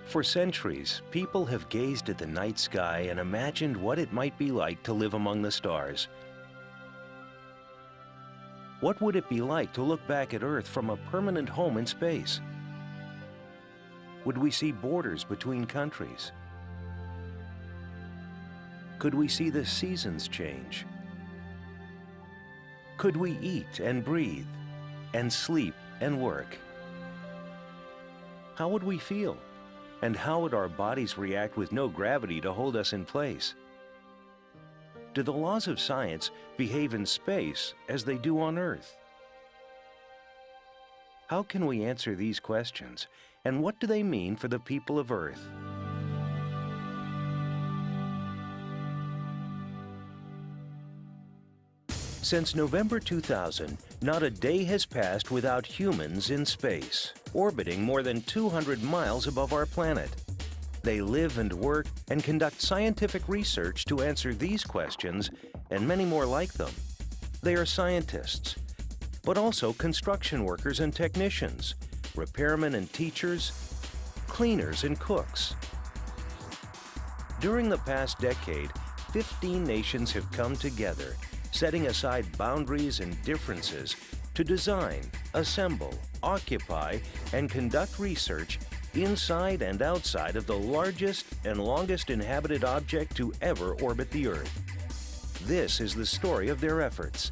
For centuries, people have gazed at the night sky and imagined what it might be like to live among the stars. What would it be like to look back at Earth from a permanent home in space? Would we see borders between countries? Could we see the seasons change? Could we eat and breathe, and sleep and work? How would we feel? And how would our bodies react with no gravity to hold us in place? Do the laws of science behave in space as they do on Earth? How can we answer these questions, and what do they mean for the people of Earth? Since November 2000, not a day has passed without humans in space, orbiting more than 200 miles above our planet. They live and work and conduct scientific research to answer these questions and many more like them. They are scientists, but also construction workers and technicians, repairmen and teachers, cleaners and cooks. During the past decade, 15 nations have come together, setting aside boundaries and differences to design, assemble, occupy, and conduct research inside and outside of the largest and longest inhabited object to ever orbit the Earth. This is the story of their efforts.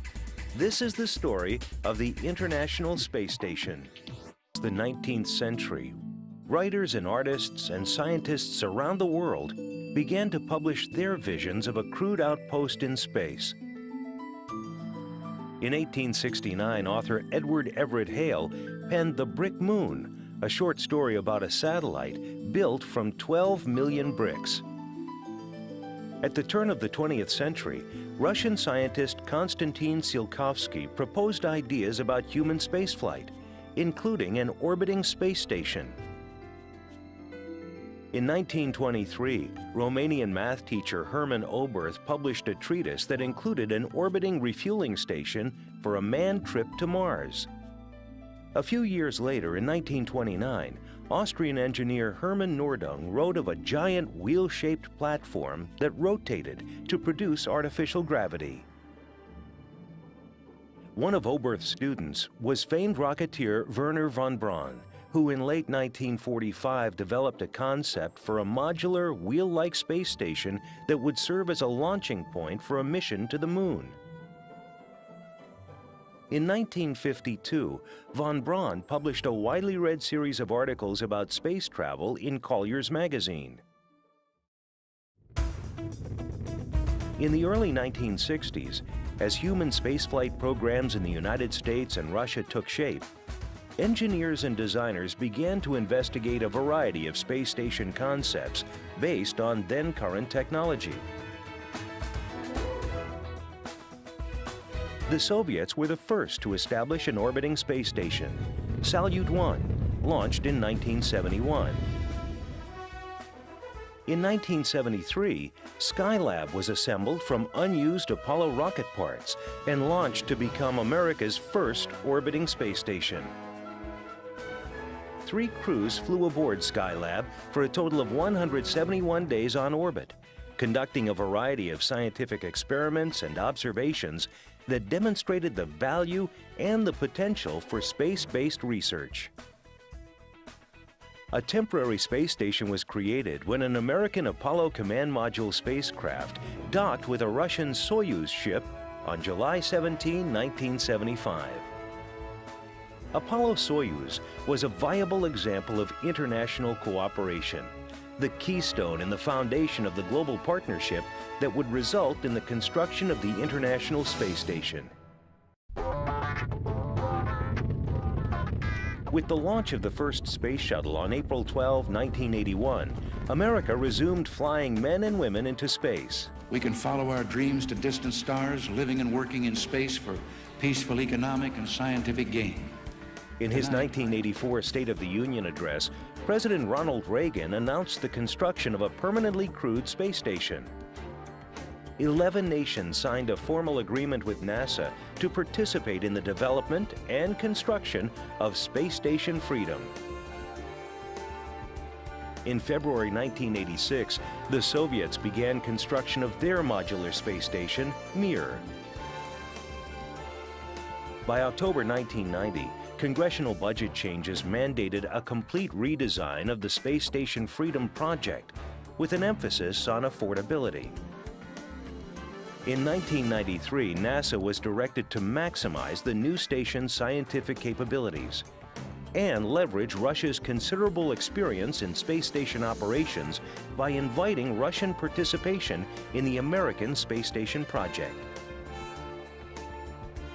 This is the story of the International Space Station. In the 19th century, writers and artists and scientists around the world began to publish their visions of a crewed outpost in space. In 1869, author Edward Everett Hale penned The Brick Moon, a short story about a satellite built from 12 million bricks. At the turn of the 20th century, Russian scientist Konstantin Tsiolkovsky proposed ideas about human spaceflight, including an orbiting space station. In 1923, Romanian math teacher Herman Oberth published a treatise that included an orbiting refueling station for a manned trip to Mars. A few years later, in 1929, Austrian engineer Hermann Nordung wrote of a giant wheel-shaped platform that rotated to produce artificial gravity. One of Oberth's students was famed rocketeer Wernher von Braun, who in late 1945 developed a concept for a modular, wheel-like space station that would serve as a launching point for a mission to the moon. In 1952, von Braun published a widely read series of articles about space travel in Collier's magazine. In the early 1960s, as human spaceflight programs in the United States and Russia took shape, engineers and designers began to investigate a variety of space station concepts based on then-current technology. The Soviets were the first to establish an orbiting space station, Salyut 1, launched in 1971. In 1973, Skylab was assembled from unused Apollo rocket parts and launched to become America's first orbiting space station. 3 crews flew aboard Skylab for a total of 171 days on orbit, conducting a variety of scientific experiments and observations that demonstrated the value and the potential for space-based research. A temporary space station was created when an American Apollo Command Module spacecraft docked with a Russian Soyuz ship on July 17, 1975. Apollo-Soyuz was a viable example of international cooperation, the keystone and the foundation of the global partnership that would result in the construction of the International Space Station. With the launch of the first space shuttle on April 12, 1981, America resumed flying men and women into space. We can follow our dreams to distant stars, living and working in space for peaceful economic and scientific gain. In his 1984 State of the Union address, President Ronald Reagan announced the construction of a permanently crewed space station. 11 nations signed a formal agreement with NASA to participate in the development and construction of Space Station Freedom. In February 1986, the Soviets began construction of their modular space station, Mir. By October 1990, congressional budget changes mandated a complete redesign of the Space Station Freedom project, with an emphasis on affordability. In 1993, NASA was directed to maximize the new station's scientific capabilities and leverage Russia's considerable experience in space station operations by inviting Russian participation in the American space station project.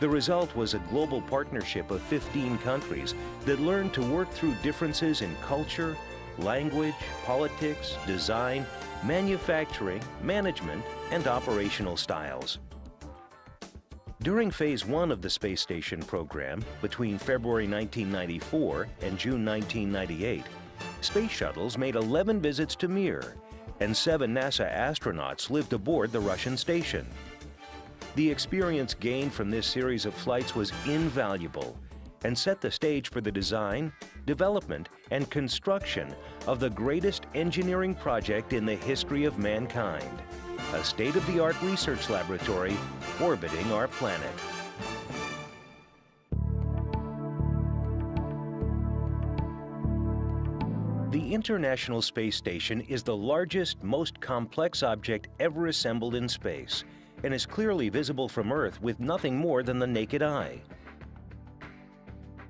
The result was a global partnership of 15 countries that learned to work through differences in culture, language, politics, design, manufacturing, management, and operational styles. During Phase 1 of the space station program, between February 1994 and June 1998, space shuttles made 11 visits to Mir, and 7 NASA astronauts lived aboard the Russian station. The experience gained from this series of flights was invaluable and set the stage for the design, development, and construction of the greatest engineering project in the history of mankind, a state-of-the-art research laboratory orbiting our planet. The International Space Station is the largest, most complex object ever assembled in space, and is clearly visible from Earth with nothing more than the naked eye.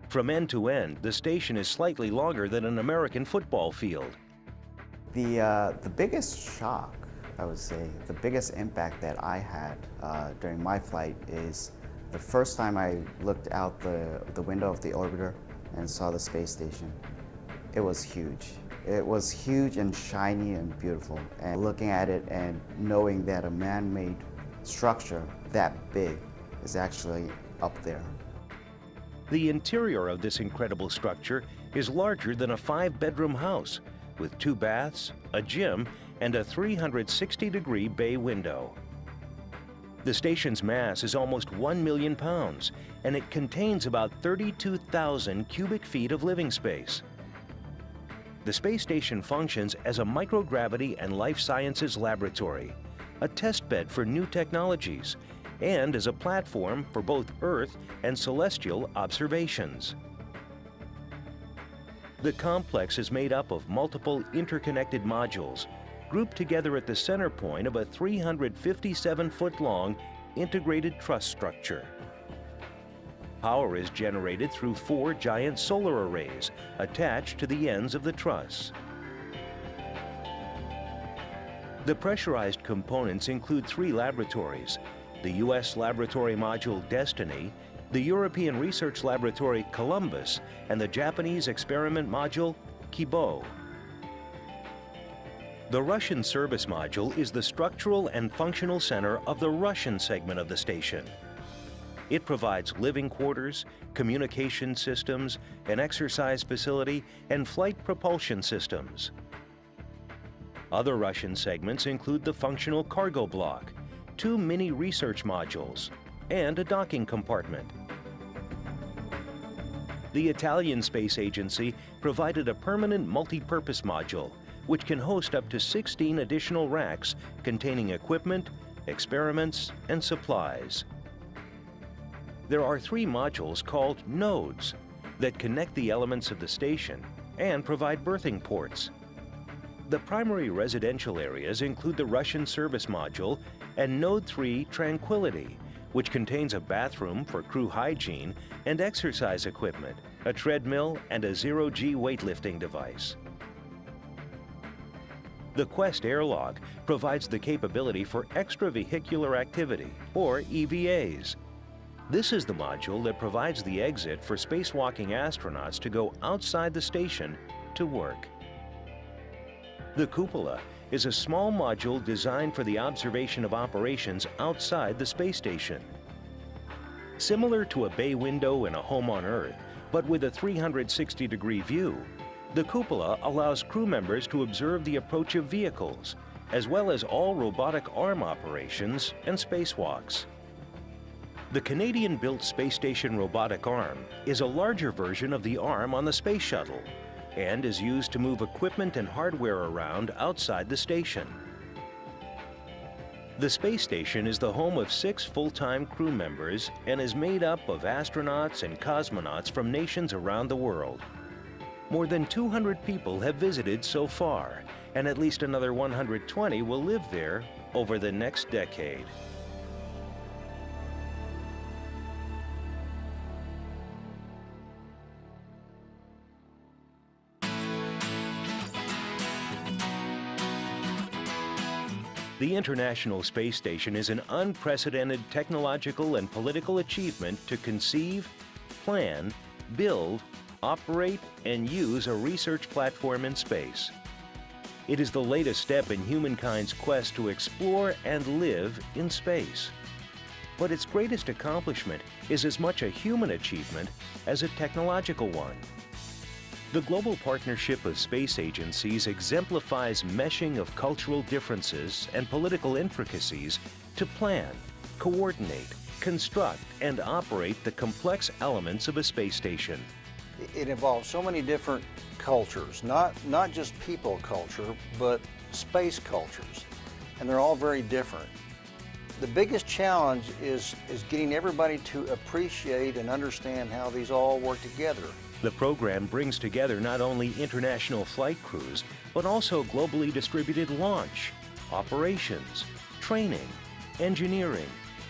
From end to end, the station is slightly longer than an American football field. The biggest shock, I would say, the biggest impact that I had during my flight is the first time I looked out the window of the orbiter and saw the space station. It was huge. It was huge and shiny and beautiful. And looking at it and knowing that a man-made structure that big is actually up there. The interior of this incredible structure is larger than a 5-bedroom house, with 2 baths, a gym, and a 360-degree bay window. The station's mass is almost 1 million pounds, and it contains about 32,000 cubic feet of living space. The space station functions as a microgravity and life sciences laboratory, a testbed for new technologies, and as a platform for both Earth and celestial observations. The complex is made up of multiple interconnected modules, grouped together at the center point of a 357-foot-long integrated truss structure. Power is generated through 4 giant solar arrays attached to the ends of the truss. The pressurized components include 3 laboratories: the U.S. Laboratory Module Destiny, the European Research Laboratory Columbus, and the Japanese Experiment Module Kibo. The Russian Service Module is the structural and functional center of the Russian segment of the station. It provides living quarters, communication systems, an exercise facility, and flight propulsion systems. Other Russian segments include the functional cargo block, 2 mini research modules, and a docking compartment. The Italian Space Agency provided a permanent multi-purpose module, which can host up to 16 additional racks containing equipment, experiments, and supplies. There are 3 modules called nodes that connect the elements of the station and provide berthing ports. The primary residential areas include the Russian Service Module and Node 3 Tranquility, which contains a bathroom for crew hygiene and exercise equipment, a treadmill, and a zero-G weightlifting device. The Quest airlock provides the capability for extravehicular activity, or EVAs. This is the module that provides the exit for spacewalking astronauts to go outside the station to work. The cupola is a small module designed for the observation of operations outside the space station. Similar to a bay window in a home on Earth, but with a 360-degree view, the cupola allows crew members to observe the approach of vehicles, as well as all robotic arm operations and spacewalks. The Canadian-built space station robotic arm is a larger version of the arm on the space shuttle, and is used to move equipment and hardware around outside the station. The space station is the home of 6 full-time crew members and is made up of astronauts and cosmonauts from nations around the world. More than 200 people have visited so far, and at least another 120 will live there over the next decade. The International Space Station is an unprecedented technological and political achievement to conceive, plan, build, operate, and use a research platform in space. It is the latest step in humankind's quest to explore and live in space. But its greatest accomplishment is as much a human achievement as a technological one. The global partnership of space agencies exemplifies meshing of cultural differences and political intricacies to plan, coordinate, construct, and operate the complex elements of a space station. It involves so many different cultures, not just people culture, but space cultures, and they're all very different. The biggest challenge is getting everybody to appreciate and understand how these all work together. The program brings together not only international flight crews, but also globally distributed launch, operations, training, engineering,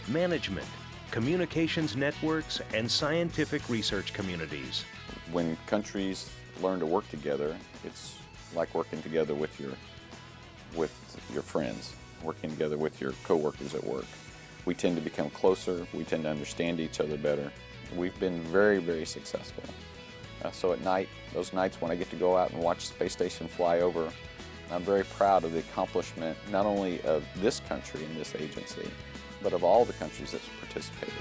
management, communications networks, and scientific research communities. When countries learn to work together, it's like working together with your friends, working together with your coworkers at work. We tend to become closer, we tend to understand each other better. We've been very, very successful. So at night, those nights when I get to go out and watch the space station fly over, I'm very proud of the accomplishment not only of this country and this agency, but of all the countries that's participated.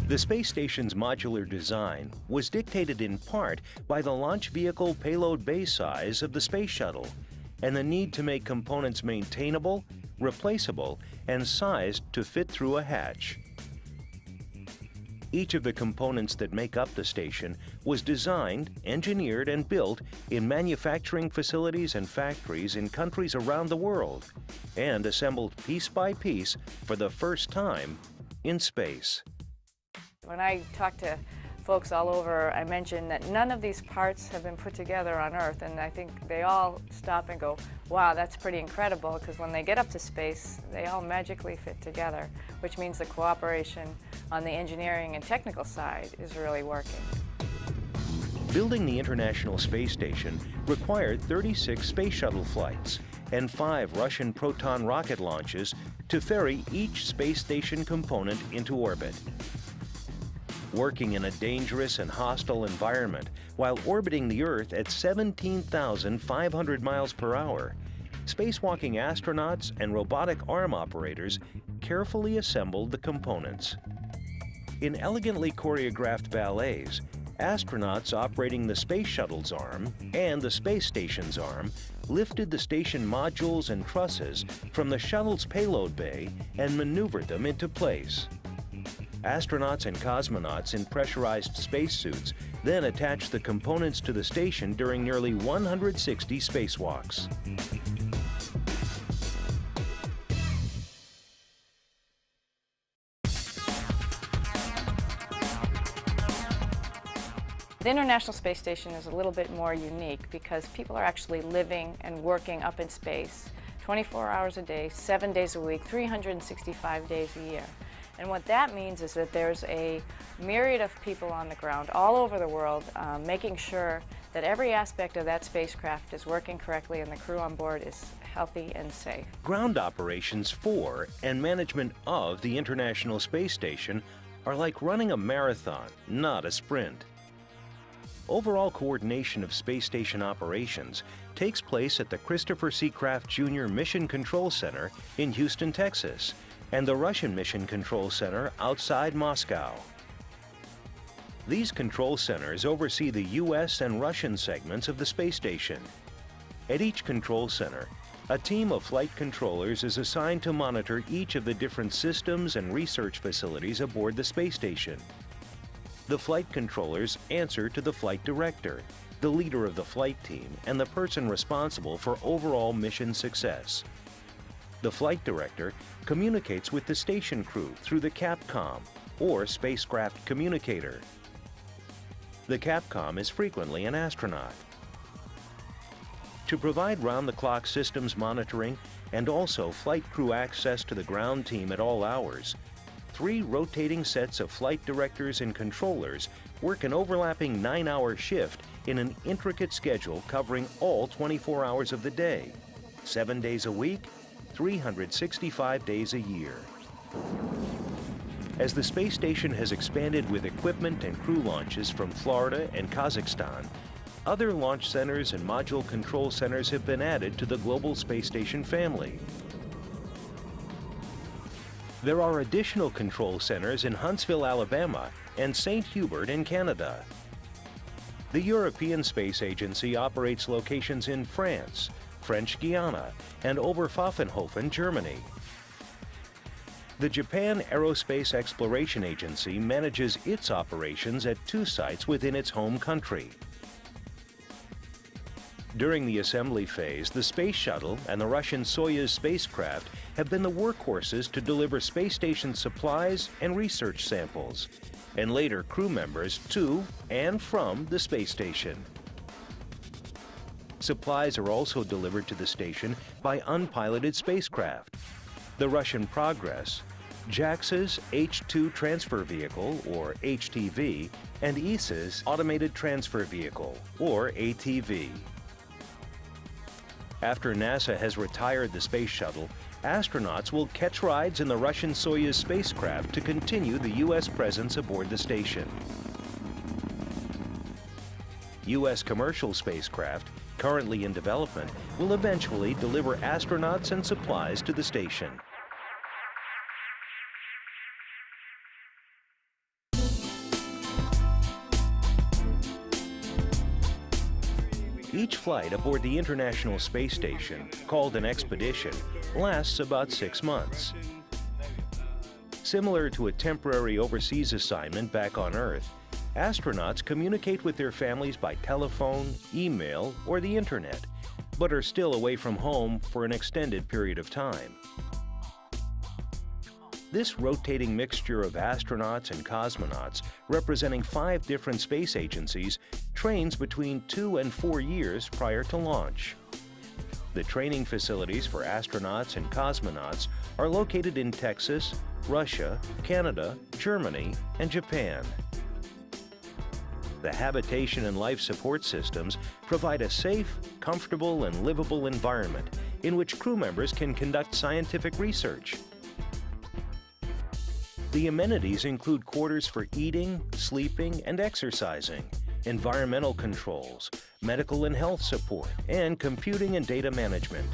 The space station's modular design was dictated in part by the launch vehicle payload bay size of the space shuttle and the need to make components maintainable, replaceable, and sized to fit through a hatch. Each of the components that make up the station was designed, engineered, and built in manufacturing facilities and factories in countries around the world, and assembled piece by piece for the first time in space. When I talk to folks all over, I mention that none of these parts have been put together on Earth, and I think they all stop and go, wow, that's pretty incredible, because when they get up to space, they all magically fit together, which means the cooperation on the engineering and technical side is really working. Building the International Space Station required 36 space shuttle flights and 5 Russian Proton rocket launches to ferry each space station component into orbit. Working in a dangerous and hostile environment while orbiting the Earth at 17,500 miles per hour, spacewalking astronauts and robotic arm operators carefully assembled the components. In elegantly choreographed ballets, astronauts operating the space shuttle's arm and the space station's arm lifted the station modules and trusses from the shuttle's payload bay and maneuvered them into place. Astronauts and cosmonauts in pressurized spacesuits then attached the components to the station during nearly 160 spacewalks. The International Space Station is a little bit more unique because people are actually living and working up in space 24 hours a day, 7 days a week, 365 days a year. And what that means is that there's a myriad of people on the ground all over the world making sure that every aspect of that spacecraft is working correctly and the crew on board is healthy and safe. Ground operations for and management of the International Space Station are like running a marathon, not a sprint. Overall coordination of space station operations takes place at the Christopher C. Kraft Jr. Mission Control Center in Houston, Texas, and the Russian Mission Control Center outside Moscow. These control centers oversee the U.S. and Russian segments of the space station. At each control center, A team of flight controllers is assigned to monitor each of the different systems and research facilities aboard the space station. The flight controllers answer to the flight director, the leader of the flight team, and the person responsible for overall mission success. The flight director communicates with the station crew through the Capcom, or spacecraft communicator. The Capcom is frequently an astronaut. To provide round-the-clock systems monitoring and also flight crew access to the ground team at all hours, 3 rotating sets of flight directors and controllers work an overlapping 9-hour shift in an intricate schedule covering all 24 hours of the day, 7 days a week, 365 days a year. As the space station has expanded with equipment and crew launches from Florida and Kazakhstan, other launch centers and module control centers have been added to the global space station family. There are additional control centers in Huntsville, Alabama, and St. Hubert in Canada. The European Space Agency operates locations in France, French Guiana, and Oberpfaffenhofen, Germany. The Japan Aerospace Exploration Agency manages its operations at 2 sites within its home country. During the assembly phase, the Space Shuttle and the Russian Soyuz spacecraft have been the workhorses to deliver space station supplies and research samples, and later crew members to and from the space station. Supplies are also delivered to the station by unpiloted spacecraft. The Russian Progress, JAXA's H-2 Transfer Vehicle, or HTV, and ESA's Automated Transfer Vehicle, or ATV. After NASA has retired the space shuttle, astronauts will catch rides in the Russian Soyuz spacecraft to continue the U.S. presence aboard the station. U.S. commercial spacecraft, currently in development, will eventually deliver astronauts and supplies to the station. Each flight aboard the International Space Station, called an expedition, lasts about 6 months. Similar to a temporary overseas assignment back on Earth, astronauts communicate with their families by telephone, email, or the internet, but are still away from home for an extended period of time. This rotating mixture of astronauts and cosmonauts, representing 5 different space agencies, trains between 2 and 4 years prior to launch. The training facilities for astronauts and cosmonauts are located in Texas, Russia, Canada, Germany, and Japan. The habitation and life support systems provide a safe, comfortable, and livable environment in which crew members can conduct scientific research. The amenities include quarters for eating, sleeping, and exercising, environmental controls, medical and health support, and computing and data management.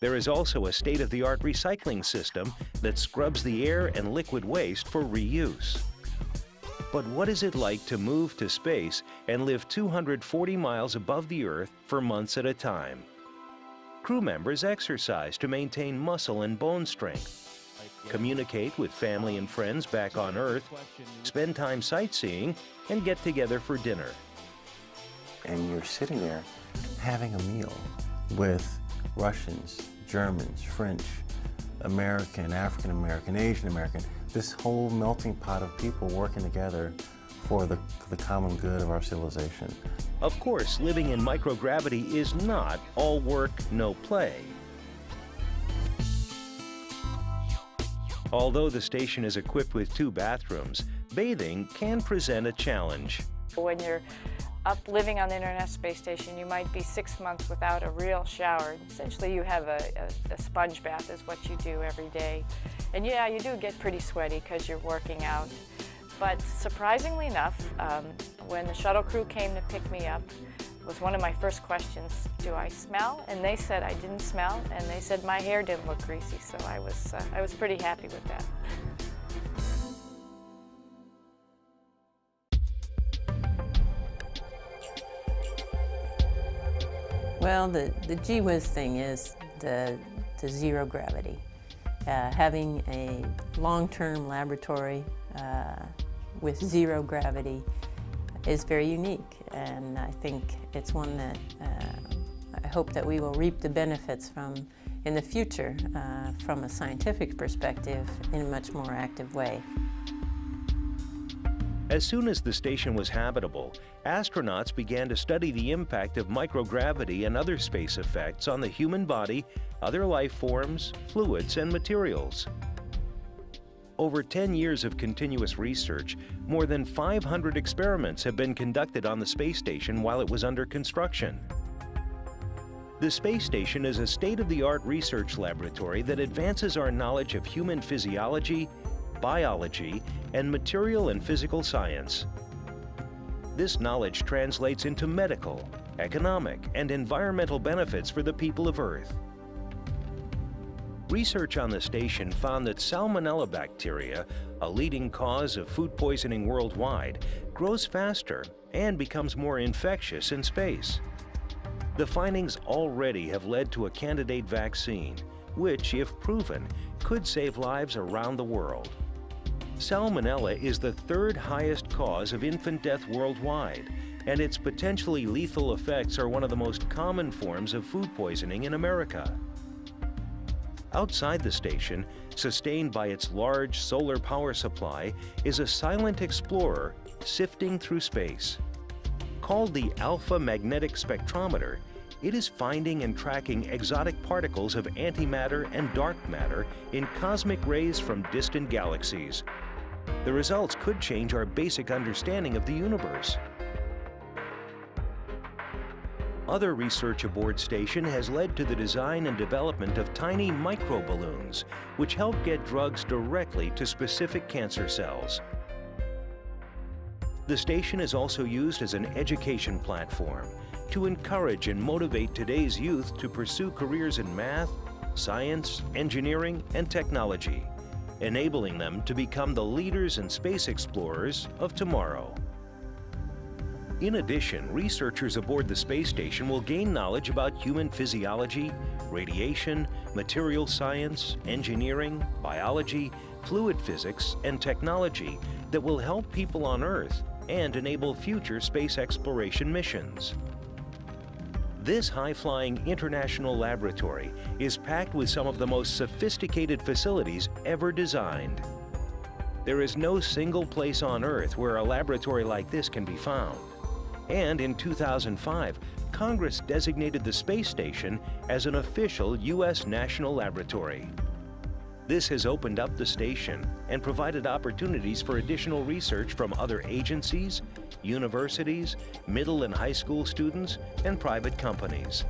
There is also a state-of-the-art recycling system that scrubs the air and liquid waste for reuse. But what is it like to move to space and live 240 miles above the Earth for months at a time? Crew members exercise to maintain muscle and bone strength, communicate with family and friends back on Earth, spend time sightseeing, and get together for dinner. And you're sitting there having a meal with Russians, Germans, French, American, African American, Asian American, this whole melting pot of people working together for the common good of our civilization. Of course, living in microgravity is not all work, no play. Although the station is equipped with 2 bathrooms, bathing can present a challenge. When you're up living on the International Space Station, you might be 6 months without a real shower. Essentially, you have a sponge bath is what you do every day. And yeah, you do get pretty sweaty because you're working out. But surprisingly enough, when the shuttle crew came to pick me up, was one of my first questions, do I smell? And they said I didn't smell, and they said my hair didn't look greasy, so I was pretty happy with that. Well, the gee whiz thing is the zero gravity. Having a long-term laboratory with zero gravity is very unique, and I think it's one that I hope that we will reap the benefits from in the future from a scientific perspective in a much more active way. As soon as the station was habitable, astronauts began to study the impact of microgravity and other space effects on the human body, other life forms, fluids, and materials. Over 10 years of continuous research, more than 500 experiments have been conducted on the space station while it was under construction. The space station is a state-of-the-art research laboratory that advances our knowledge of human physiology, biology, and material and physical science. This knowledge translates into medical, economic, and environmental benefits for the people of Earth. Research on the station found that Salmonella bacteria, a leading cause of food poisoning worldwide, grows faster and becomes more infectious in space. The findings already have led to a candidate vaccine, which, if proven, could save lives around the world. Salmonella is the third highest cause of infant death worldwide, and its potentially lethal effects are one of the most common forms of food poisoning in America. Outside the station, sustained by its large solar power supply, is a silent explorer sifting through space. Called the Alpha Magnetic Spectrometer, it is finding and tracking exotic particles of antimatter and dark matter in cosmic rays from distant galaxies. The results could change our basic understanding of the universe. Other research aboard station has led to the design and development of tiny microballoons, which help get drugs directly to specific cancer cells. The station is also used as an education platform to encourage and motivate today's youth to pursue careers in math, science, engineering, and technology, enabling them to become the leaders and space explorers of tomorrow. In addition, researchers aboard the space station will gain knowledge about human physiology, radiation, material science, engineering, biology, fluid physics, and technology that will help people on Earth and enable future space exploration missions. This high-flying international laboratory is packed with some of the most sophisticated facilities ever designed. There is no single place on Earth where a laboratory like this can be found. And in 2005, Congress designated the space station as an official U.S. national laboratory. This has opened up the station and provided opportunities for additional research from other agencies, universities, middle and high school students, and private companies.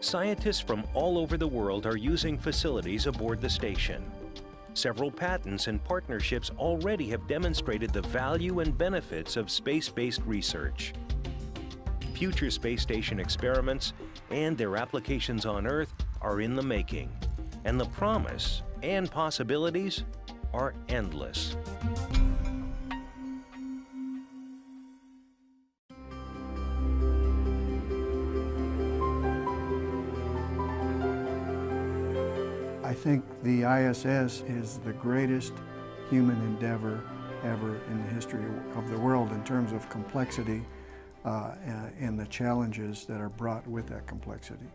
Scientists from all over the world are using facilities aboard the station. Several patents and partnerships already have demonstrated the value and benefits of space-based research. Future space station experiments and their applications on Earth are in the making, and the promise and possibilities are endless. I think the ISS is the greatest human endeavor ever in the history of the world in terms of complexity and the challenges that are brought with that complexity.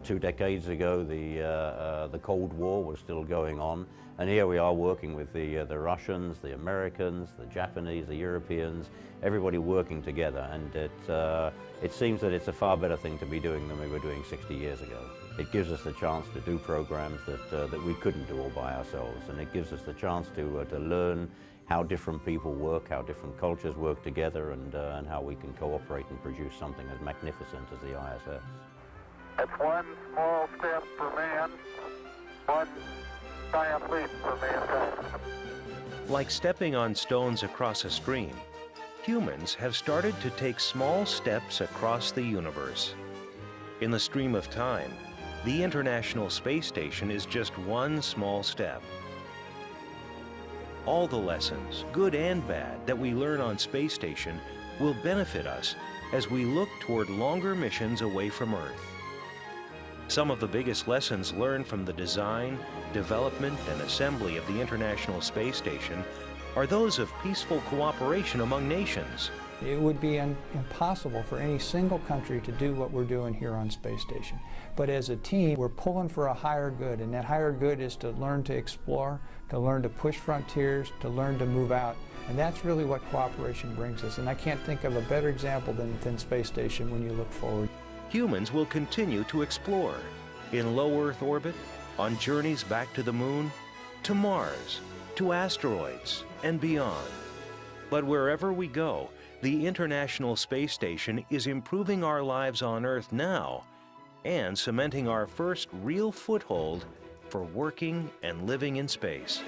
2 decades ago, the Cold War was still going on, and here we are working with the Russians, the Americans, the Japanese, the Europeans, everybody working together, and it seems that it's a far better thing to be doing than we were doing 60 years ago. It gives us the chance to do programs that we couldn't do all by ourselves, and it gives us the chance to learn how different people work, how different cultures work together, and how we can cooperate and produce something as magnificent as the ISS. It's one small step for man, one giant leap for mankind. Like stepping on stones across a stream, humans have started to take small steps across the universe. In the stream of time, the International Space Station is just one small step. All the lessons, good and bad, that we learn on space station will benefit us as we look toward longer missions away from Earth. Some of the biggest lessons learned from the design, development, and assembly of the International Space Station are those of peaceful cooperation among nations. It would be impossible for any single country to do what we're doing here on Space Station. But as a team, we're pulling for a higher good, and that higher good is to learn to explore, to learn to push frontiers, to learn to move out. And that's really what cooperation brings us. And I can't think of a better example than Space Station when you look forward. Humans will continue to explore in low Earth orbit, on journeys back to the Moon, to Mars, to asteroids, and beyond. But wherever we go, the International Space Station is improving our lives on Earth now and cementing our first real foothold for working and living in space.